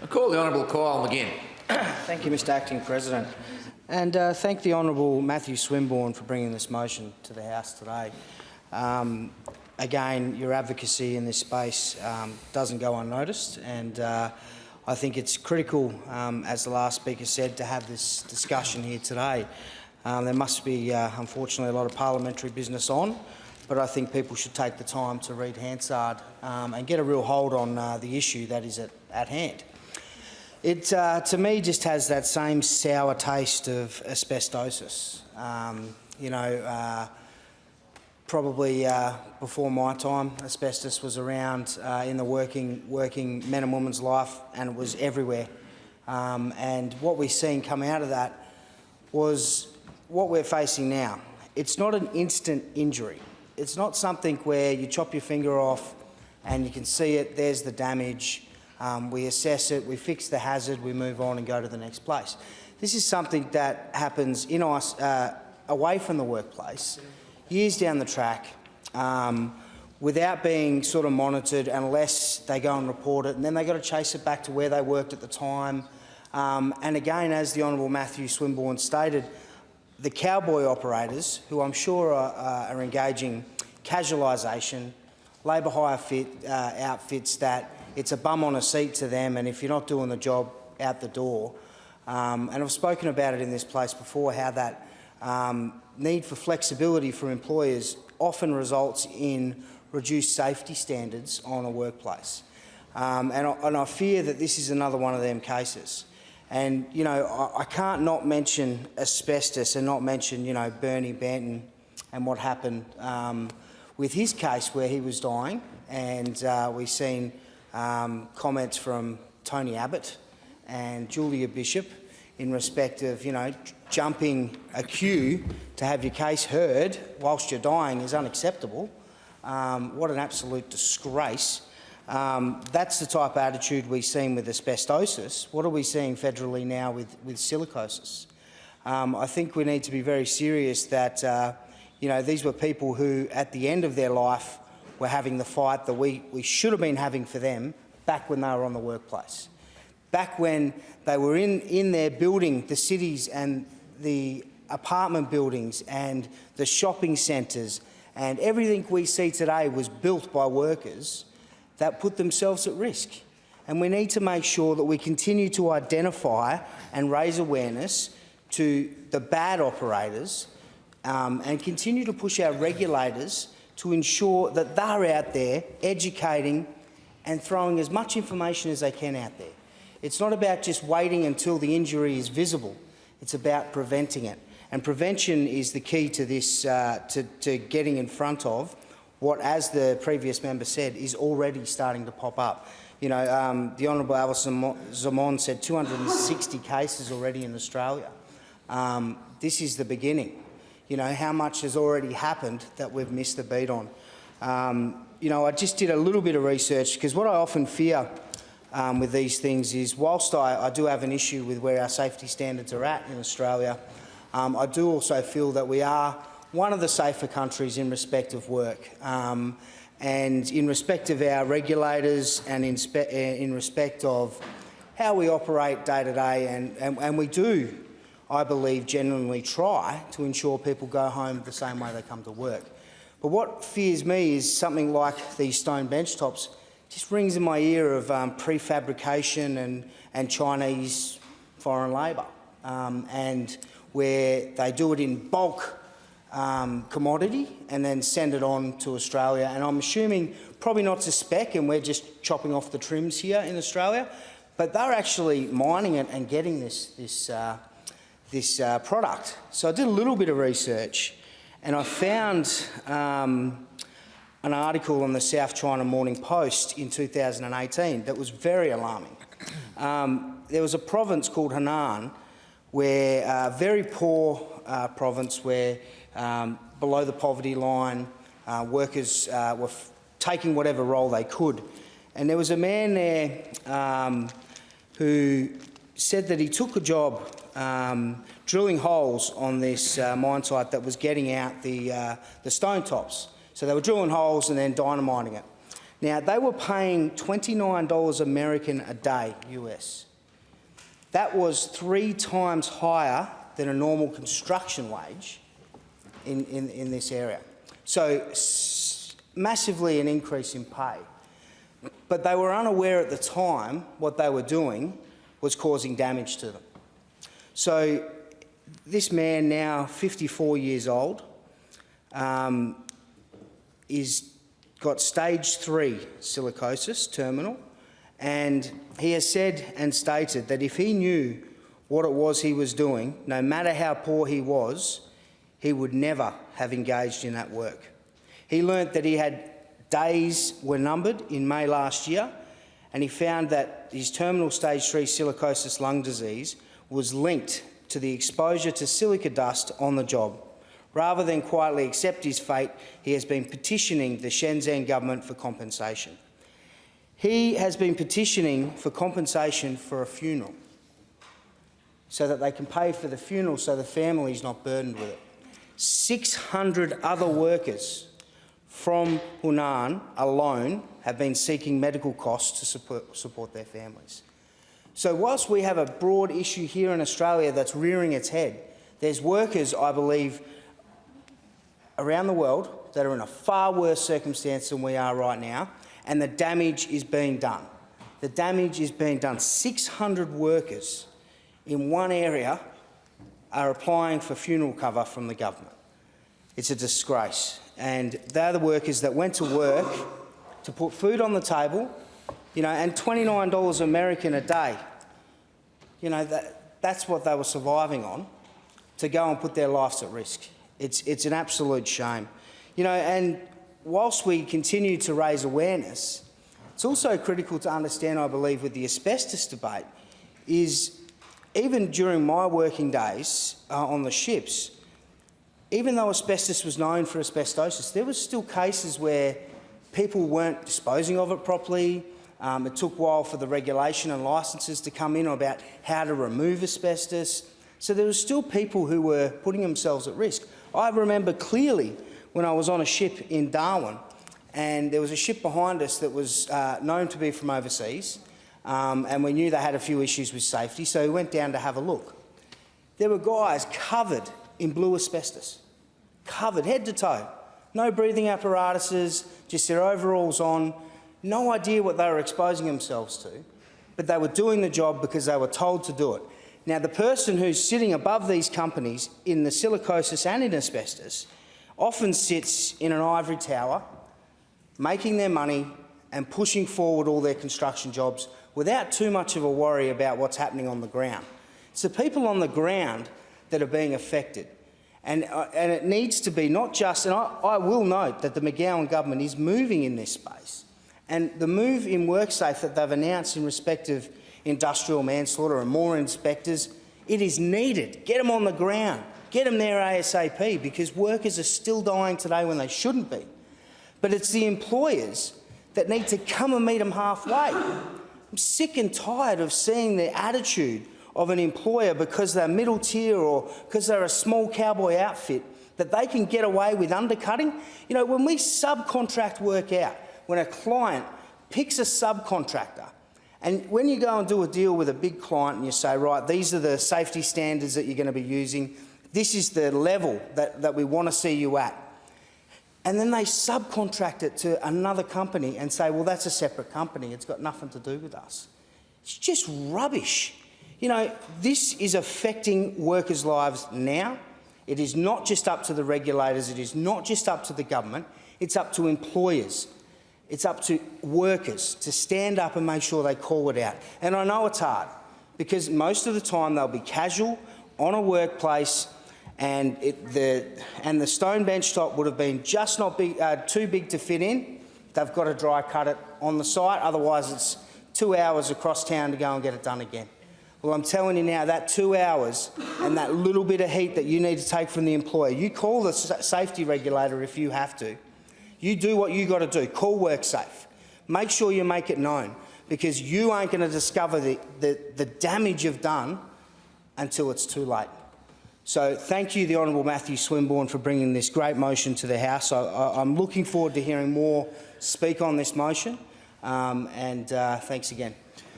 I call the Honourable Kyle McGinn. Thank you, Mr Acting President. And thank the Honourable Matthew Swinburne for bringing this motion to the House today. Again, your advocacy in this space doesn't go unnoticed, and I think it's critical, as the last speaker said, to have this discussion here today. There must be, unfortunately, a lot of parliamentary business on, but I think people should take the time to read Hansard and get a real hold on the issue that is at hand. It, to me, just has that same sour taste of asbestosis. Probably before my time, asbestos was around in the working men and women's life, and it was everywhere. And what we've seen come out of that was what we're facing now. It's not an instant injury. It's not something where you chop your finger off and you can see it, there's the damage, we assess it, we fix the hazard, we move on and go to the next place. This is something that happens in away from the workplace, years down the track, without being sort of monitored unless they go and report it, and then they've got to chase it back to where they worked at the time. And again, as the Honourable Matthew Swinburne stated, the cowboy operators, who I'm sure are engaging casualisation, labour hire outfits that it's a bum on a seat to them, and if you're not doing the job, out the door. And I've spoken about it in this place before, how that need for flexibility for employers often results in reduced safety standards on a workplace. And I fear that this is another one of them cases. And, you know, I can't not mention asbestos and not mention, you know, Bernie Banton and what happened with his case where he was dying. And we've seen comments from Tony Abbott and Julia Bishop in respect of, you know, jumping a queue to have your case heard whilst you're dying is unacceptable. What an absolute disgrace. That's the type of attitude we've seen with asbestosis. What are we seeing federally now with silicosis? I think we need to be very serious that, you know, these were people who, at the end of their life, were having the fight that we should have been having for them back when they were on the workplace. Back when they were in their building, the cities and the apartment buildings and the shopping centres, and everything we see today was built by workers that put themselves at risk. And we need to make sure that we continue to identify and raise awareness to the bad operators and continue to push our regulators to ensure that they're out there educating and throwing as much information as they can out there. It's not about just waiting until the injury is visible. It's about preventing it. And prevention is the key to this, to getting in front of what, as the previous member said, is already starting to pop up. You know, the Honourable Alison Zamon said 260 cases already in Australia. This is the beginning. You know, how much has already happened that we've missed the beat on. You know, I just did a little bit of research, because what I often fear with these things is, whilst I do have an issue with where our safety standards are at in Australia, I do also feel that we are one of the safer countries in respect of work, and in respect of our regulators, and in respect of how we operate day to day, and we do, I believe, genuinely try to ensure people go home the same way they come to work. But what fears me is something like these stone bench tops just rings in my ear of prefabrication and Chinese foreign labour, and where they do it in bulk commodity and then send it on to Australia. And I'm assuming probably not to spec, and we're just chopping off the trims here in Australia, but they're actually mining it and getting this product. So I did a little bit of research, and I found an article on the South China Morning Post in 2018 that was very alarming. There was a province called Henan, where a very poor province, where below the poverty line, workers were taking whatever role they could. And there was a man there who said that he took a job drilling holes on this mine site that was getting out the stone tops. So they were drilling holes and then dynamiting it. Now, they were paying $29 American a day, US. That was 3 times higher than a normal construction wage in this area. So, massively an increase in pay. But they were unaware at the time what they were doing was causing damage to them. So this man, now 54 years old, is got stage 3 silicosis, terminal, and he has said and stated that if he knew what it was he was doing, no matter how poor he was, he would never have engaged in that work. He learnt that he had days were numbered in May last year, and he found that his terminal stage 3 silicosis lung disease was linked to the exposure to silica dust on the job. Rather than quietly accept his fate, he has been petitioning the Shenzhen government for compensation. He has been petitioning for compensation for a funeral so that they can pay for the funeral so the family is not burdened with it. 600 other workers from Hunan alone have been seeking medical costs to support their families. So whilst we have a broad issue here in Australia that's rearing its head, there's workers, I believe, around the world that are in a far worse circumstance than we are right now, and the damage is being done. The damage is being done. 600 workers in one area are applying for funeral cover from the government. It's a disgrace. And they're the workers that went to work to put food on the table, you know, and $29 American a day. You know, that's what they were surviving on, to go and put their lives at risk. It's an absolute shame. You know, and whilst we continue to raise awareness, it's also critical to understand, I believe, with the asbestos debate, is even during my working days on the ships, even though asbestos was known for asbestosis, there was still cases where people weren't disposing of it properly. It took a while for the regulation and licences to come in about how to remove asbestos. So there were still people who were putting themselves at risk. I remember clearly when I was on a ship in Darwin, and there was a ship behind us that was known to be from overseas, and we knew they had a few issues with safety, so we went down to have a look. There were guys covered in blue asbestos, covered head to toe. No breathing apparatuses, just their overalls on, no idea what they were exposing themselves to, but they were doing the job because they were told to do it. Now, the person who's sitting above these companies in the silicosis and in asbestos often sits in an ivory tower, making their money and pushing forward all their construction jobs without too much of a worry about what's happening on the ground. It's the people on the ground that are being affected. And it needs to be not just, and I will note that the McGowan government is moving in this space. And the move in WorkSafe that they've announced in respect of industrial manslaughter and more inspectors, it is needed. Get them on the ground. Get them there ASAP, because workers are still dying today when they shouldn't be. But it's the employers that need to come and meet them halfway. I'm sick and tired of seeing the attitude of an employer because they're middle tier or because they're a small cowboy outfit, that they can get away with undercutting. You know, when we subcontract work out, when a client picks a subcontractor, and when you go and do a deal with a big client and you say, right, these are the safety standards that you're going to be using, this is the level that we want to see you at, and then they subcontract it to another company and say, well, that's a separate company, it's got nothing to do with us. It's just rubbish. You know, this is affecting workers' lives now. It is not just up to the regulators, it is not just up to the government, it's up to employers. It's up to workers to stand up and make sure they call it out. And I know it's hard, because most of the time they'll be casual on a workplace, and the stone bench top would have been just not big, too big to fit in. They've got to dry cut it on the site, otherwise it's 2 hours across town to go and get it done again. Well, I'm telling you now, that 2 hours and that little bit of heat that you need to take from the employer, you call the safety regulator if you have to. You do what you got to do. Call WorkSafe. Make sure you make it known, because you ain't going to discover the damage you've done until it's too late. So thank you, the Honourable Matthew Swinburne, for bringing this great motion to the House. I'm looking forward to hearing more speak on this motion, and thanks again.